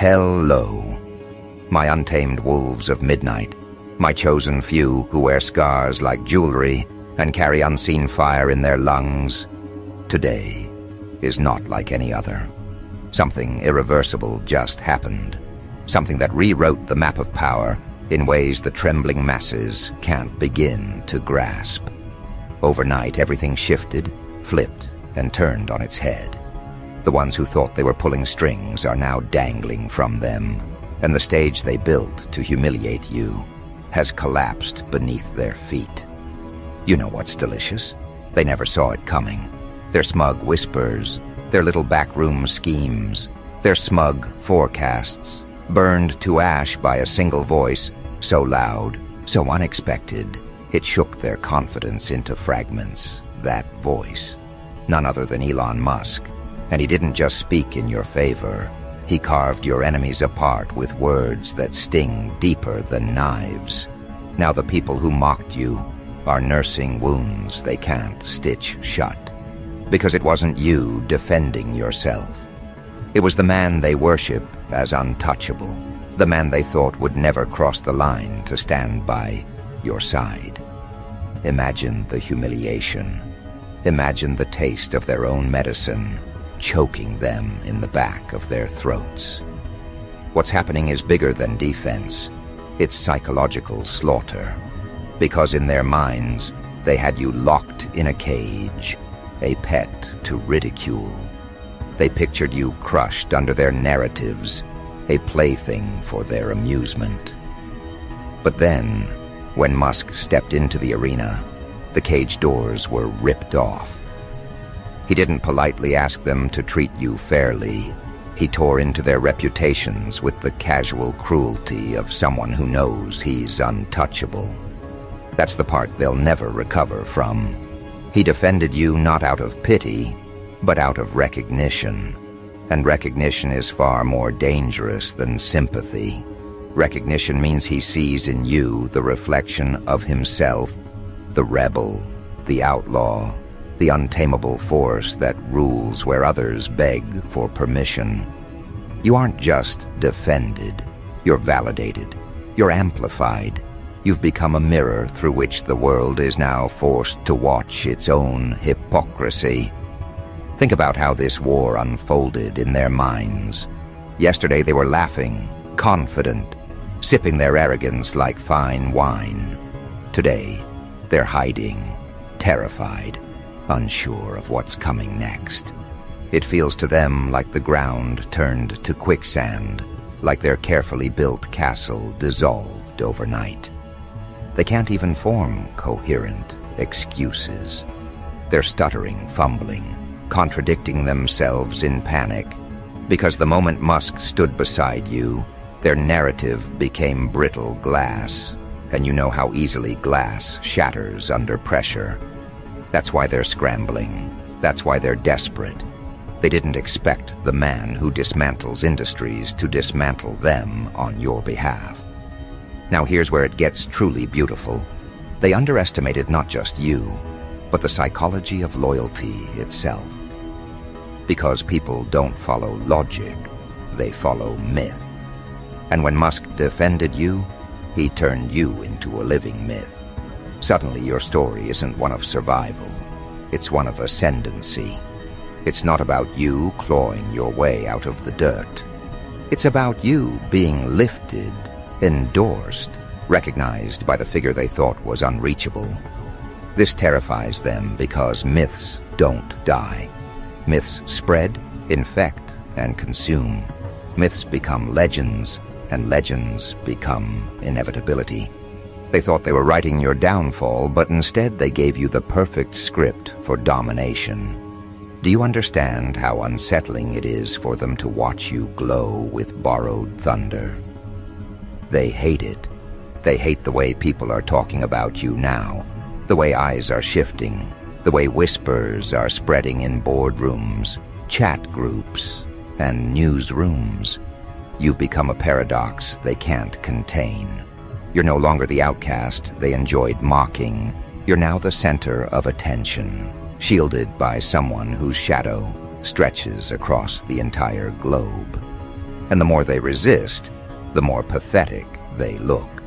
Hello, my untamed wolves of midnight, my chosen few who wear scars like jewelry and carry unseen fire in their lungs. Today is not like any other. Something irreversible just happened. Something that rewrote the map of power in ways the trembling masses can't begin to grasp. Overnight, everything shifted, flipped, and turned on its head. The ones who thought they were pulling strings are now dangling from them, and the stage they built to humiliate you has collapsed beneath their feet. You know what's delicious? They never saw it coming. Their smug whispers, their little backroom schemes, their smug forecasts, burned to ash by a single voice, so loud, so unexpected, it shook their confidence into fragments. That voice, none other than Elon Musk. And he didn't just speak in your favor. He carved your enemies apart with words that sting deeper than knives. Now the people who mocked you are nursing wounds they can't stitch shut. Because it wasn't you defending yourself. It was the man they worship as untouchable, the man they thought would never cross the line to stand by your side. Imagine the humiliation. Imagine the taste of their own medicine choking them in the back of their throats. What's happening is bigger than defense. It's psychological slaughter. Because in their minds, they had you locked in a cage, a pet to ridicule. They pictured you crushed under their narratives, a plaything for their amusement. But then, when Musk stepped into the arena, the cage doors were ripped off. He didn't politely ask them to treat you fairly. He tore into their reputations with the casual cruelty of someone who knows he's untouchable. That's the part they'll never recover from. He defended you not out of pity, but out of recognition. And recognition is far more dangerous than sympathy. Recognition means he sees in you the reflection of himself, the rebel, the outlaw, the untamable force that rules where others beg for permission. You aren't just defended, you're validated, you're amplified. You've become a mirror through which the world is now forced to watch its own hypocrisy. Think about how this war unfolded in their minds. Yesterday they were laughing, confident, sipping their arrogance like fine wine. Today, they're hiding, terrified, unsure of what's coming next. It feels to them like the ground turned to quicksand, like their carefully built castle dissolved overnight. They can't even form coherent excuses. They're stuttering, fumbling, contradicting themselves in panic, because the moment Musk stood beside you, their narrative became brittle glass, and you know how easily glass shatters under pressure. That's why they're scrambling. That's why they're desperate. They didn't expect the man who dismantles industries to dismantle them on your behalf. Now here's where it gets truly beautiful. They underestimated not just you, but the psychology of loyalty itself. Because people don't follow logic, they follow myth. And when Musk defended you, he turned you into a living myth. Suddenly your story isn't one of survival, it's one of ascendancy. It's not about you clawing your way out of the dirt. It's about you being lifted, endorsed, recognized by the figure they thought was unreachable. This terrifies them because myths don't die. Myths spread, infect, and consume. Myths become legends, and legends become inevitability. They thought they were writing your downfall, but instead they gave you the perfect script for domination. Do you understand how unsettling it is for them to watch you glow with borrowed thunder? They hate it. They hate the way people are talking about you now, the way eyes are shifting, the way whispers are spreading in boardrooms, chat groups, and newsrooms. You've become a paradox they can't contain. You're no longer the outcast they enjoyed mocking. You're now the center of attention, shielded by someone whose shadow stretches across the entire globe. And the more they resist, the more pathetic they look.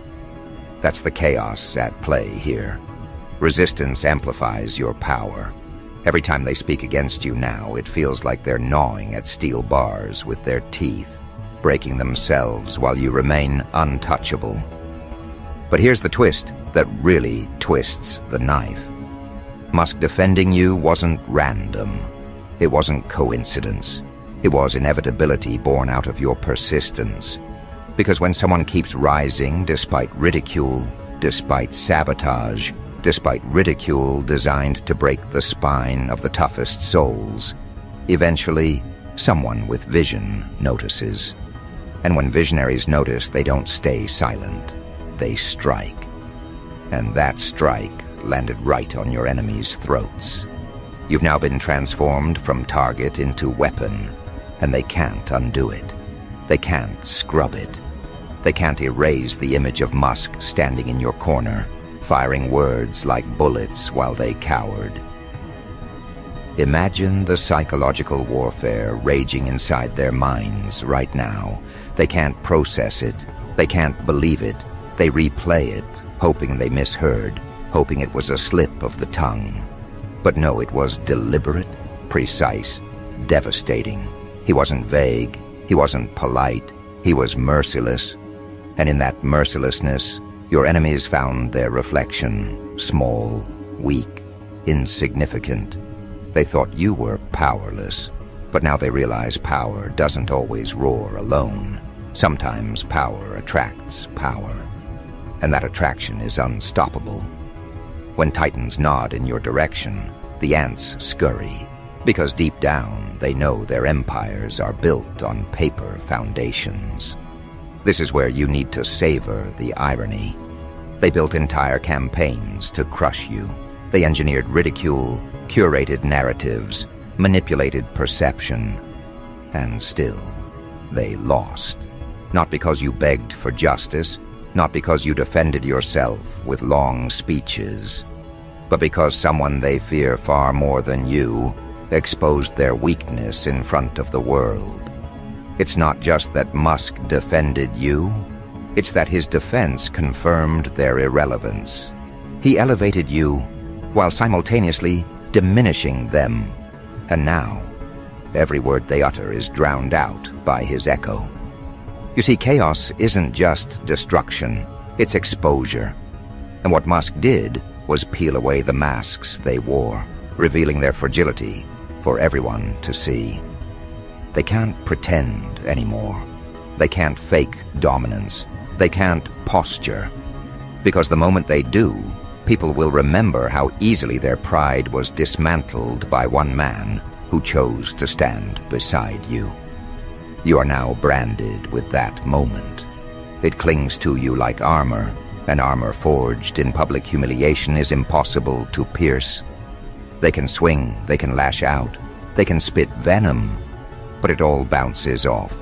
That's the chaos at play here. Resistance amplifies your power. Every time they speak against you now, it feels like they're gnawing at steel bars with their teeth, breaking themselves while you remain untouchable. But here's the twist that really twists the knife. Musk defending you wasn't random. It wasn't coincidence. It was inevitability born out of your persistence. Because when someone keeps rising despite ridicule, despite sabotage, despite ridicule designed to break the spine of the toughest souls, eventually someone with vision notices. And when visionaries notice, they don't stay silent. They strike. And that strike landed right on your enemies' throats. You've now been transformed from target into weapon, and they can't undo it. They can't scrub it. They can't erase the image of Musk standing in your corner, firing words like bullets while they cowered. Imagine the psychological warfare raging inside their minds right now. They can't process it. They can't believe it. They replay it, hoping they misheard, hoping it was a slip of the tongue. But no, it was deliberate, precise, devastating. He wasn't vague. He wasn't polite. He was merciless. And in that mercilessness, your enemies found their reflection, small, weak, insignificant. They thought you were powerless, but now they realize power doesn't always roar alone. Sometimes power attracts power, and that attraction is unstoppable. When titans nod in your direction, the ants scurry, because deep down they know their empires are built on paper foundations. This is where you need to savor the irony. They built entire campaigns to crush you. They engineered ridicule, curated narratives, manipulated perception, and still they lost. Not because you begged for justice, not because you defended yourself with long speeches, but because someone they fear far more than you exposed their weakness in front of the world. It's not just that Musk defended you, it's that his defense confirmed their irrelevance. He elevated you while simultaneously diminishing them, and now every word they utter is drowned out by his echo. You see, chaos isn't just destruction, it's exposure. And what Musk did was peel away the masks they wore, revealing their fragility for everyone to see. They can't pretend anymore. They can't fake dominance. They can't posture. Because the moment they do, people will remember how easily their pride was dismantled by one man who chose to stand beside you. You are now branded with that moment. It clings to you like armor, and armor forged in public humiliation is impossible to pierce. They can swing, they can lash out, they can spit venom, but it all bounces off,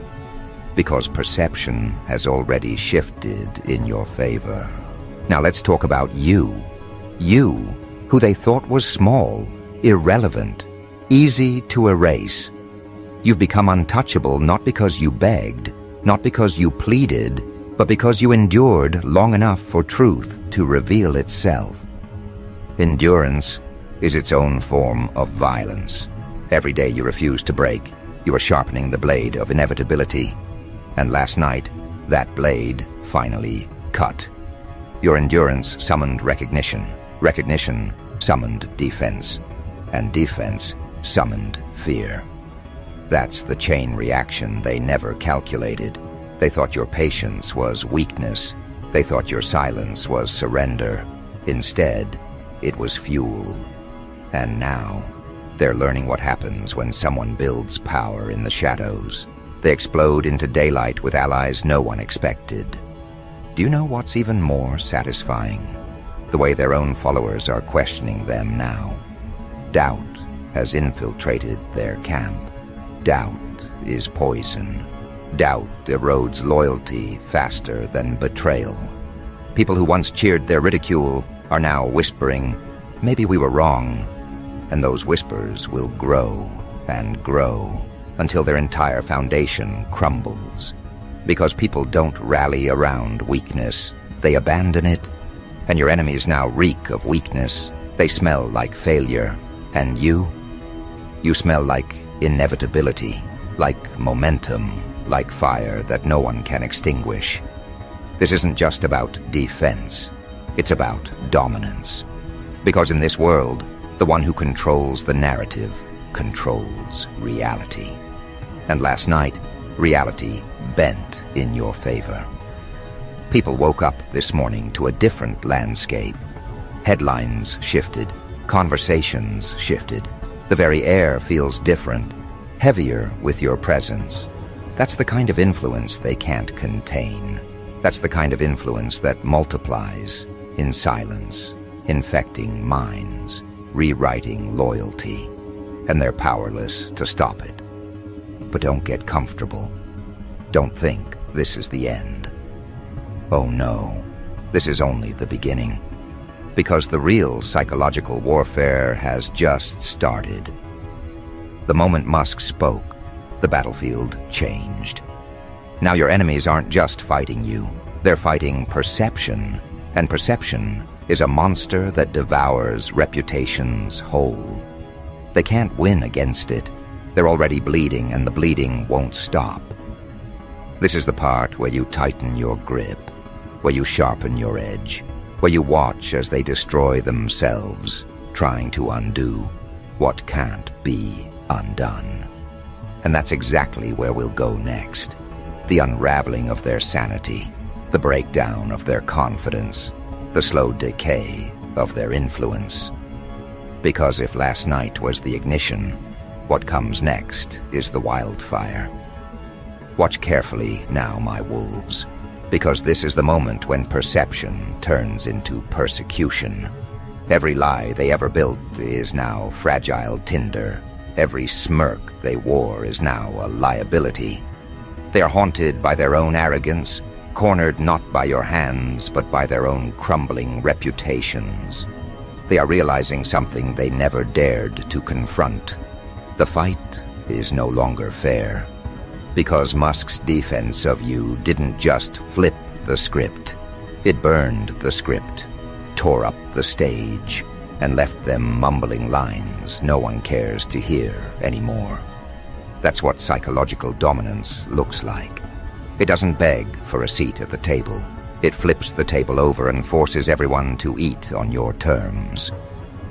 because perception has already shifted in your favor. Now let's talk about you. You, who they thought was small, irrelevant, easy to erase. You've become untouchable not because you begged, not because you pleaded, but because you endured long enough for truth to reveal itself. Endurance is its own form of violence. Every day you refuse to break, you are sharpening the blade of inevitability. And last night, that blade finally cut. Your endurance summoned recognition. Recognition summoned defense. And defense summoned fear. That's the chain reaction they never calculated. They thought your patience was weakness. They thought your silence was surrender. Instead, it was fuel. And now, they're learning what happens when someone builds power in the shadows. They explode into daylight with allies no one expected. Do you know what's even more satisfying? The way their own followers are questioning them now. Doubt has infiltrated their camp. Doubt is poison. Doubt erodes loyalty faster than betrayal. People who once cheered their ridicule are now whispering, "Maybe we were wrong." And those whispers will grow and grow until their entire foundation crumbles. Because people don't rally around weakness, they abandon it, and your enemies now reek of weakness. They smell like failure, and you smell like inevitability, like momentum, like fire that no one can extinguish. This isn't just about defense, it's about dominance. Because in this world, the one who controls the narrative controls reality. And last night, reality bent in your favor. People woke up this morning to a different landscape. Headlines shifted, conversations shifted. The very air feels different, heavier with your presence. That's the kind of influence they can't contain. That's the kind of influence that multiplies in silence, infecting minds, rewriting loyalty, and they're powerless to stop it. But don't get comfortable. Don't think this is the end. Oh no, this is only the beginning. Because the real psychological warfare has just started. The moment Musk spoke, the battlefield changed. Now your enemies aren't just fighting you, they're fighting perception, and perception is a monster that devours reputations whole. They can't win against it. They're already bleeding, and the bleeding won't stop. This is the part where you tighten your grip, where you sharpen your edge, where you watch as they destroy themselves, trying to undo what can't be undone. And that's exactly where we'll go next. The unraveling of their sanity, the breakdown of their confidence, the slow decay of their influence. Because if last night was the ignition, what comes next is the wildfire. Watch carefully now, my wolves, because this is the moment when perception turns into persecution. Every lie they ever built is now fragile tinder. Every smirk they wore is now a liability. They are haunted by their own arrogance, cornered not by your hands, but by their own crumbling reputations. They are realizing something they never dared to confront. The fight is no longer fair. Because Musk's defense of you didn't just flip the script. It burned the script, tore up the stage, and left them mumbling lines no one cares to hear anymore. That's what psychological dominance looks like. It doesn't beg for a seat at the table. It flips the table over and forces everyone to eat on your terms.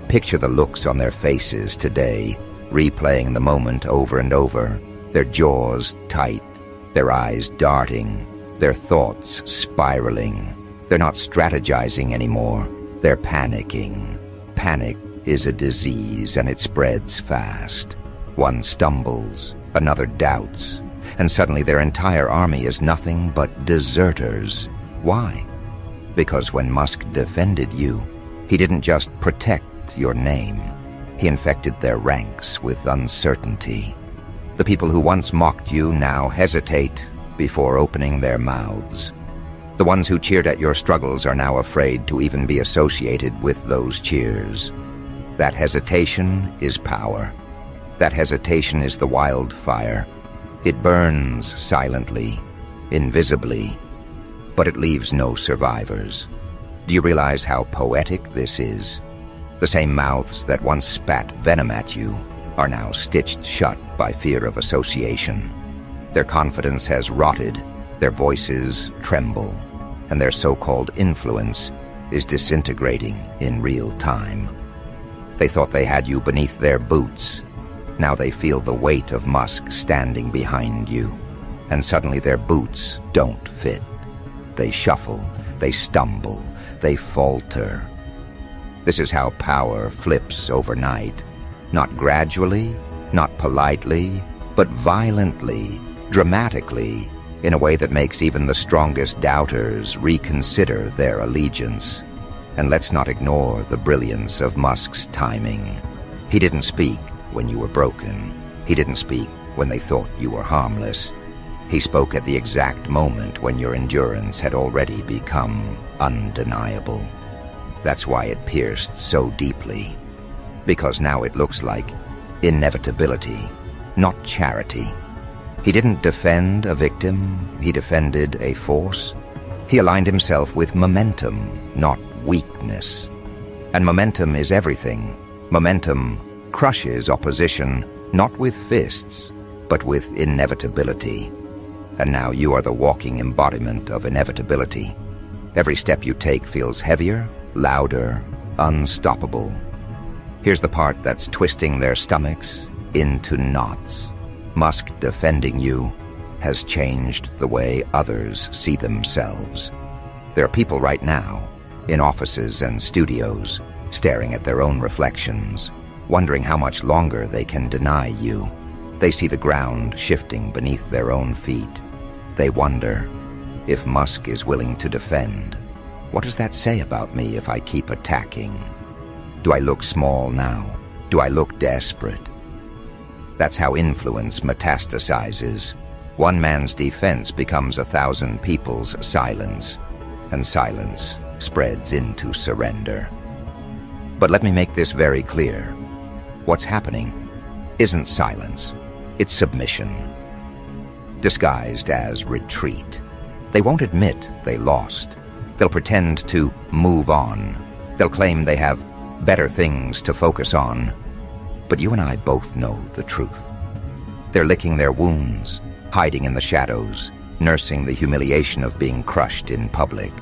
Picture the looks on their faces today, replaying the moment over and over, their jaws tight, their eyes darting, their thoughts spiraling. They're not strategizing anymore, they're panicking. Panic is a disease and it spreads fast. One stumbles, another doubts, and suddenly their entire army is nothing but deserters. Why? Because when Musk defended you, he didn't just protect your name. He infected their ranks with uncertainty. The people who once mocked you now hesitate before opening their mouths. The ones who cheered at your struggles are now afraid to even be associated with those cheers. That hesitation is power. That hesitation is the wildfire. It burns silently, invisibly, but it leaves no survivors. Do you realize how poetic this is? The same mouths that once spat venom at you are now stitched shut by fear of association. Their confidence has rotted, their voices tremble, and their so-called influence is disintegrating in real time. They thought they had you beneath their boots. Now they feel the weight of Musk standing behind you, and suddenly their boots don't fit. They shuffle, they stumble, they falter. This is how power flips overnight. Not gradually, not politely, but violently, dramatically, in a way that makes even the strongest doubters reconsider their allegiance. And let's not ignore the brilliance of Musk's timing. He didn't speak when you were broken. He didn't speak when they thought you were harmless. He spoke at the exact moment when your endurance had already become undeniable. That's why it pierced so deeply. Because now it looks like inevitability, not charity. He didn't defend a victim, he defended a force. He aligned himself with momentum, not weakness. And momentum is everything. Momentum crushes opposition, not with fists, but with inevitability. And now you are the walking embodiment of inevitability. Every step you take feels heavier, louder, unstoppable. Here's the part that's twisting their stomachs into knots. Musk defending you has changed the way others see themselves. There are people right now, in offices and studios, staring at their own reflections, wondering how much longer they can deny you. They see the ground shifting beneath their own feet. They wonder, if Musk is willing to defend, what does that say about me if I keep attacking? Do I look small now? Do I look desperate? That's how influence metastasizes. One man's defense becomes 1,000 people's silence, and silence spreads into surrender. But let me make this very clear. What's happening isn't silence, it's submission, disguised as retreat. They won't admit they lost. They'll pretend to move on. They'll claim they have better things to focus on. But you and I both know the truth. They're licking their wounds, hiding in the shadows, nursing the humiliation of being crushed in public.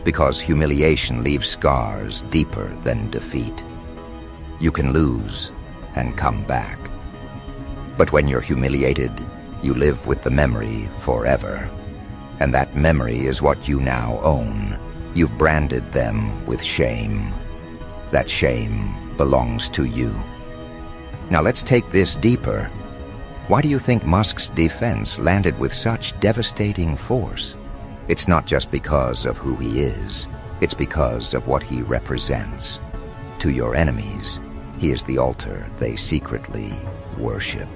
Because humiliation leaves scars deeper than defeat. You can lose and come back. But when you're humiliated, you live with the memory forever. And that memory is what you now own. You've branded them with shame. That shame belongs to you. Now let's take this deeper. Why do you think Musk's defense landed with such devastating force? It's not just because of who he is. It's because of what he represents. To your enemies, he is the altar they secretly worship.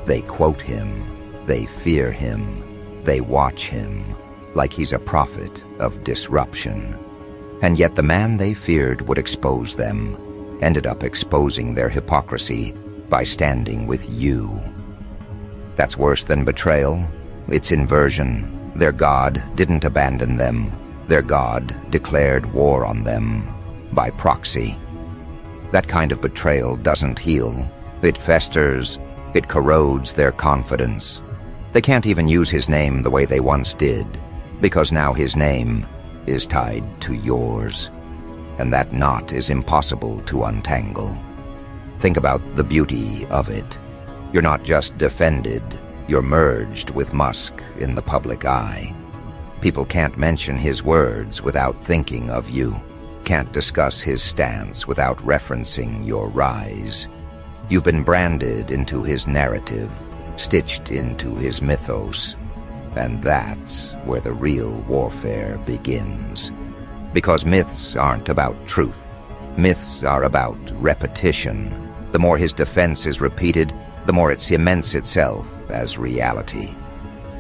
They quote him, they fear him, they watch him, like he's a prophet of disruption. And yet the man they feared would expose them ended up exposing their hypocrisy by standing with you. That's worse than betrayal. It's inversion. Their God didn't abandon them. Their God declared war on them by proxy. That kind of betrayal doesn't heal. It festers. It corrodes their confidence. They can't even use his name the way they once did, because now his name is tied to yours. And that knot is impossible to untangle. Think about the beauty of it. You're not just defended, you're merged with Musk in the public eye. People can't mention his words without thinking of you, can't discuss his stance without referencing your rise. You've been branded into his narrative, stitched into his mythos, and that's where the real warfare begins. Because myths aren't about truth. Myths are about repetition. The more his defense is repeated, the more it cements itself as reality.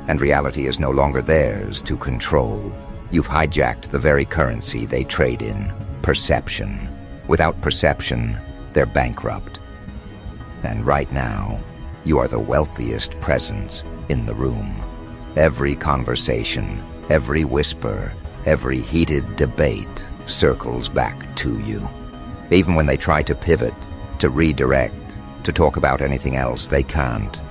And reality is no longer theirs to control. You've hijacked the very currency they trade in, perception. Without perception, they're bankrupt. And right now, you are the wealthiest presence in the room. Every conversation, every whisper, every heated debate circles back to you. Even when they try to pivot, to redirect, to talk about anything else, they can't.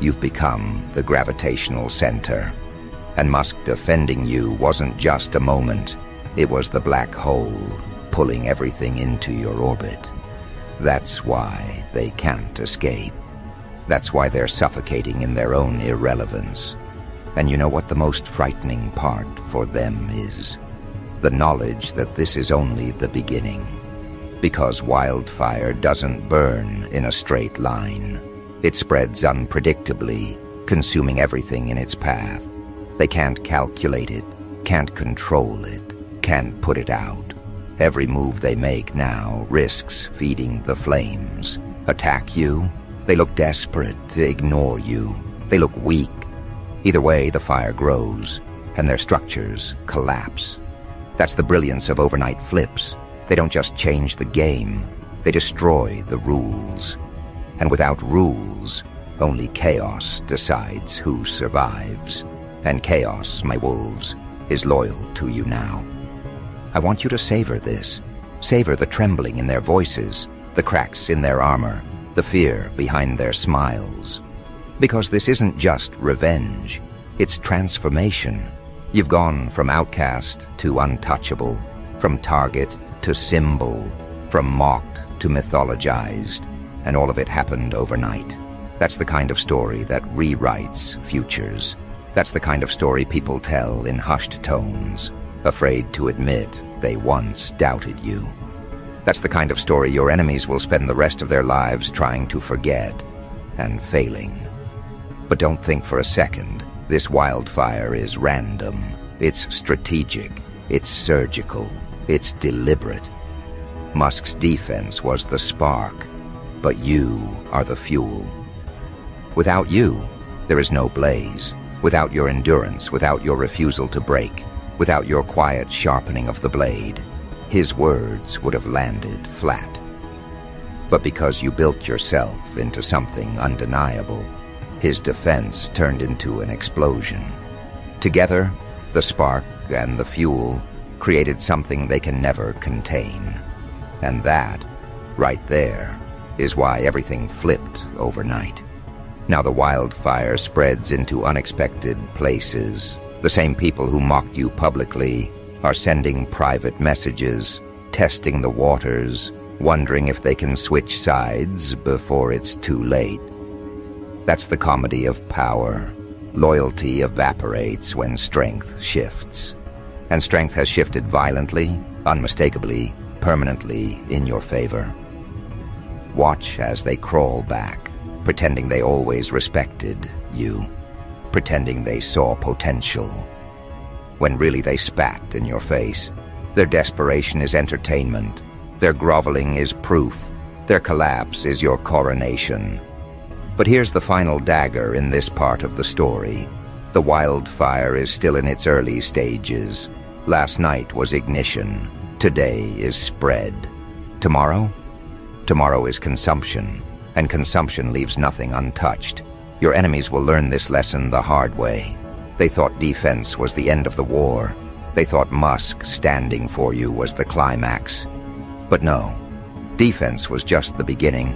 You've become the gravitational center. And Musk defending you wasn't just a moment. It was the black hole pulling everything into your orbit. That's why they can't escape. That's why they're suffocating in their own irrelevance. And you know what the most frightening part for them is? The knowledge that this is only the beginning. Because wildfire doesn't burn in a straight line. It spreads unpredictably, consuming everything in its path. They can't calculate it, can't control it, can't put it out. Every move they make now risks feeding the flames. Attack you? They look desperate. Ignore you? They look weak. Either way, the fire grows, and their structures collapse. That's the brilliance of overnight flips. They don't just change the game, they destroy the rules. And without rules, only chaos decides who survives. And chaos, my wolves, is loyal to you now. I want you to savor this. Savor the trembling in their voices, the cracks in their armor, the fear behind their smiles. Because this isn't just revenge, it's transformation. You've gone from outcast to untouchable, from target to symbol, from mocked to mythologized, and all of it happened overnight. That's the kind of story that rewrites futures. That's the kind of story people tell in hushed tones, afraid to admit they once doubted you. That's the kind of story your enemies will spend the rest of their lives trying to forget and failing. But don't think for a second this wildfire is random. It's strategic, it's surgical, it's deliberate. Musk's defense was the spark, but you are the fuel. Without you, there is no blaze. Without your endurance, without your refusal to break, without your quiet sharpening of the blade, his words would have landed flat. But because you built yourself into something undeniable, his defense turned into an explosion. Together, the spark and the fuel created something they can never contain. And that, right there, is why everything flipped overnight. Now the wildfire spreads into unexpected places. The same people who mocked you publicly are sending private messages, testing the waters, wondering if they can switch sides before it's too late. That's the comedy of power. Loyalty evaporates when strength shifts. And strength has shifted violently, unmistakably, permanently in your favor. Watch as they crawl back, pretending they always respected you, pretending they saw potential, when really they spat in your face. Their desperation is entertainment. Their groveling is proof. Their collapse is your coronation. But here's the final dagger in this part of the story. The wildfire is still in its early stages. Last night was ignition. Today is spread. Tomorrow? Tomorrow is consumption, and consumption leaves nothing untouched. Your enemies will learn this lesson the hard way. They thought defense was the end of the war. They thought Musk standing for you was the climax. But no, defense was just the beginning.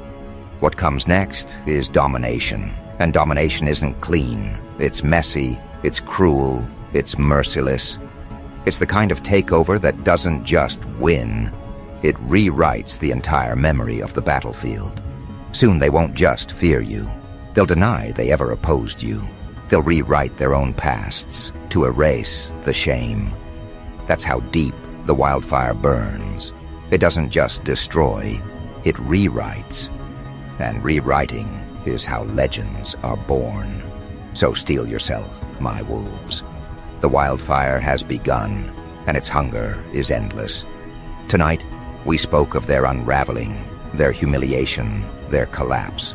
What comes next is domination, and domination isn't clean. It's messy, it's cruel, it's merciless. It's the kind of takeover that doesn't just win, it rewrites the entire memory of the battlefield. Soon they won't just fear you. They'll deny they ever opposed you. They'll rewrite their own pasts to erase the shame. That's how deep the wildfire burns. It doesn't just destroy, it rewrites. And rewriting is how legends are born. So steel yourself, my wolves. The wildfire has begun, and its hunger is endless. Tonight, we spoke of their unraveling, their humiliation, their collapse.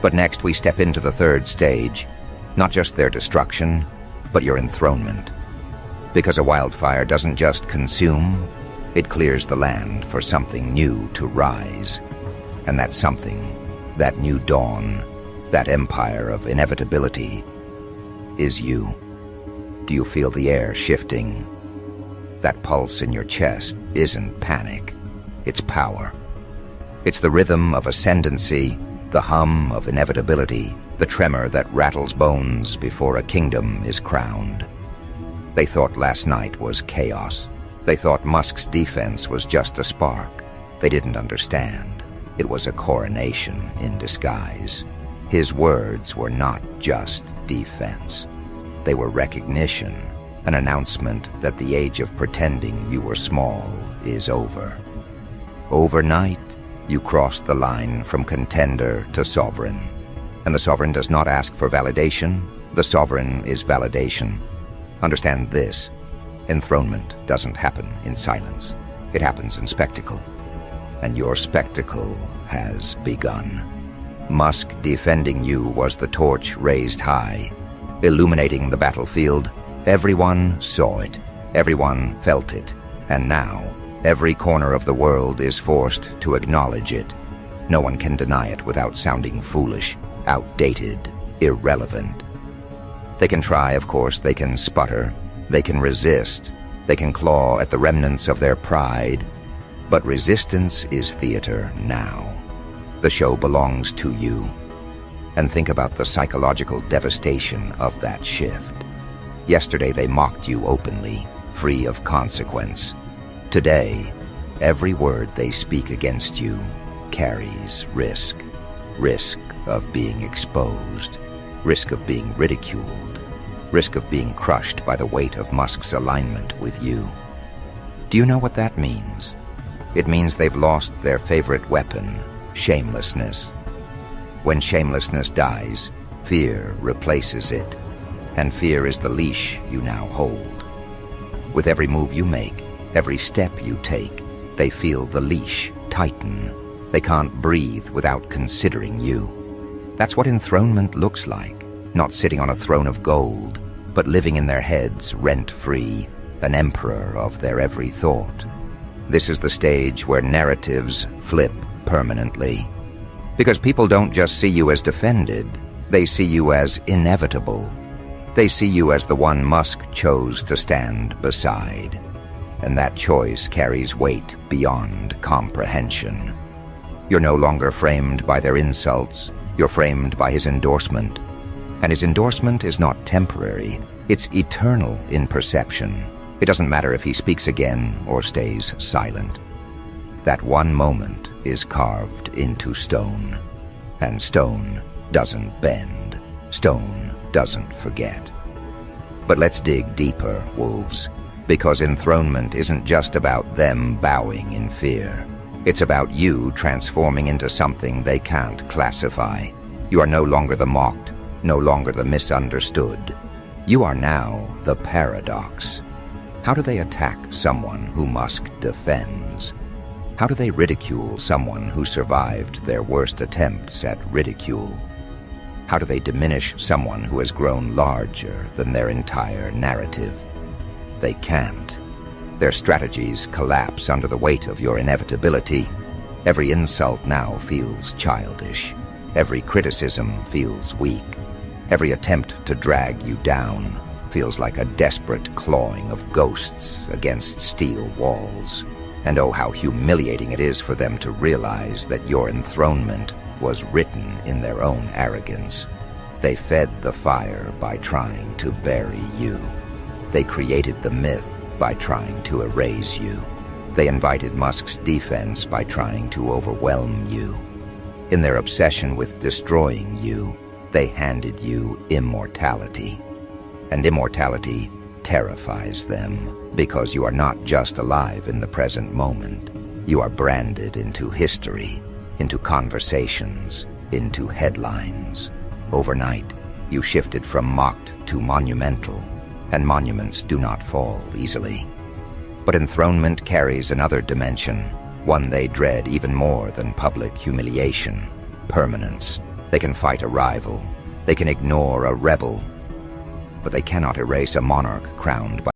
But next we step into the third stage, not just their destruction, but your enthronement. Because a wildfire doesn't just consume, it clears the land for something new to rise. And that something, that new dawn, that empire of inevitability, is you. Do you feel the air shifting? That pulse in your chest isn't panic, it's power. It's the rhythm of ascendancy, the hum of inevitability, the tremor that rattles bones before a kingdom is crowned. They thought last night was chaos. They thought Musk's defense was just a spark. They didn't understand. It was a coronation in disguise. His words were not just defense. They were recognition, an announcement that the age of pretending you were small is over. Overnight, you crossed the line from contender to sovereign. And the sovereign does not ask for validation. The sovereign is validation. Understand this. Enthronement doesn't happen in silence. It happens in spectacle. And your spectacle has begun. Musk defending you was the torch raised high, illuminating the battlefield. Everyone saw it. Everyone felt it. And now, every corner of the world is forced to acknowledge it. No one can deny it without sounding foolish, outdated, irrelevant. They can try, of course, they can sputter, they can resist, they can claw at the remnants of their pride, but resistance is theater now. The show belongs to you. And think about the psychological devastation of that shift. Yesterday they mocked you openly, free of consequence. Today, every word they speak against you carries risk. Risk of being exposed, risk of being ridiculed, risk of being crushed by the weight of Musk's alignment with you. Do you know what that means? It means they've lost their favorite weapon, shamelessness. When shamelessness dies, fear replaces it, and fear is the leash you now hold. With every move you make, every step you take, they feel the leash tighten. They can't breathe without considering you. That's what enthronement looks like, not sitting on a throne of gold, but living in their heads rent-free, an emperor of their every thought. This is the stage where narratives flip permanently. Because people don't just see you as defended, they see you as inevitable. They see you as the one Musk chose to stand beside. And that choice carries weight beyond comprehension. You're no longer framed by their insults, you're framed by his endorsement. And his endorsement is not temporary, it's eternal in perception. It doesn't matter if he speaks again or stays silent. That one moment is carved into stone. And stone doesn't bend. Stone doesn't forget. But let's dig deeper, wolves, because enthronement isn't just about them bowing in fear. It's about you transforming into something they can't classify. You are no longer the mocked, no longer the misunderstood. You are now the paradox. How do they attack someone who Musk defends? How do they ridicule someone who survived their worst attempts at ridicule? How do they diminish someone who has grown larger than their entire narrative? They can't. Their strategies collapse under the weight of your inevitability. Every insult now feels childish. Every criticism feels weak. Every attempt to drag you down feels like a desperate clawing of ghosts against steel walls. And oh, how humiliating it is for them to realize that your enthronement was written in their own arrogance. They fed the fire by trying to bury you. They created the myth by trying to erase you. They invited Musk's defense by trying to overwhelm you. In their obsession with destroying you, they handed you immortality. And immortality terrifies them, because you are not just alive in the present moment. You are branded into history, into conversations, into headlines. Overnight, you shifted from mocked to monumental, and monuments do not fall easily. But enthronement carries another dimension, one they dread even more than public humiliation: permanence. They can fight a rival, they can ignore a rebel, but they cannot erase a monarch crowned by